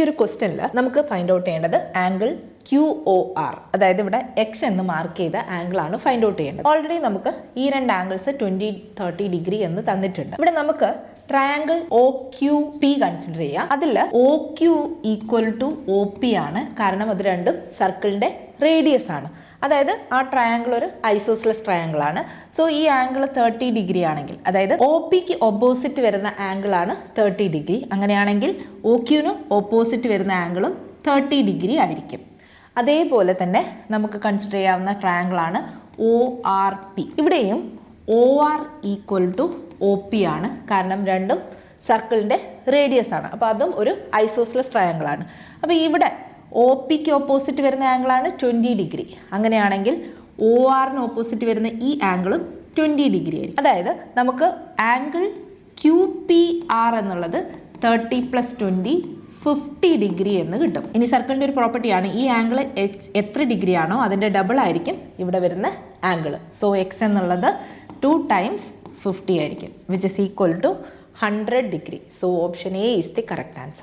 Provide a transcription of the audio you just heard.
ഒരു ക്വസ്റ്റ്യനിൽ നമുക്ക് ഫൈൻഡ് ഔട്ട് ചെയ്യേണ്ടത് ആംഗിൾ QOR, അതായത് ഇവിടെ എക്സ് എന്ന് മാർക്ക് ചെയ്ത ആംഗിൾ ആണ് ഫൈൻഡ് ഔട്ട് ചെയ്യേണ്ടത്. ഓൾറെഡി നമുക്ക് ഈ രണ്ട് ആംഗിൾസ് 20-30 ഡിഗ്രി എന്ന് തന്നിട്ടുണ്ട്. ഇവിടെ നമുക്ക് ട്രയാങ്കിൾ OQP കൺസിഡർ ചെയ്യാം. അതിൽ OQ ഈക്വൽ ടു OP ആണ്, കാരണം അത് രണ്ടും സർക്കിളിന്റെ റേഡിയസ് ആണ്. അതായത് ആ ട്രയാങ്കിൾ ഒരു ഐസോസ്ലസ് ട്രയാങ്കിൾ ആണ്. സോ ഈ ആംഗിൾ 30 ഡിഗ്രി ആണെങ്കിൽ, അതായത് OPക്ക് ഓപ്പോസിറ്റ് വരുന്ന ആംഗിൾ ആണ് 30 ഡിഗ്രി. അങ്ങനെയാണെങ്കിൽ OQനും ഓപ്പോസിറ്റ് വരുന്ന ആംഗിളും 30 ഡിഗ്രി ആയിരിക്കും. അതേപോലെ തന്നെ നമുക്ക് കൺസിഡർ ചെയ്യാവുന്ന ട്രയാങ്കിൾ ആണ് ORP. ഇവിടെയും OR ഈക്വൽ ടു OP ആണ്, കാരണം രണ്ടും സർക്കിളിന്റെ റേഡിയസ് ആണ്. അപ്പോൾ അതും ഒരു ഐസോസ്ലസ് ട്രയാങ്കിൾ ആണ്. അപ്പോൾ ഇവിടെ OPക്ക് ഓപ്പോസിറ്റ് വരുന്ന ആംഗിൾ ആണ് 20 ഡിഗ്രി. അങ്ങനെയാണെങ്കിൽ ORന് ഓപ്പോസിറ്റ് വരുന്ന ഈ ആംഗിളും 20 ഡിഗ്രി ആയിരിക്കും. അതായത് നമുക്ക് ആംഗിൾ QPR എന്നുള്ളത് 30 + 20 50 ഡിഗ്രി എന്ന് കിട്ടും. ഇനി സർക്കിളിന്റെ ഒരു പ്രോപ്പർട്ടിയാണ്, ഈ ആംഗിൾ എത്ര ഡിഗ്രി ആണോ അതിന്റെ ഡബിൾ ആയിരിക്കും ഇവിടെ വരുന്ന ആംഗിൾ. സോ എക്സ് എന്നുള്ളത് 2 × 50 ആയിരിക്കും, which is equal to 100 degree. So option A is the correct answer.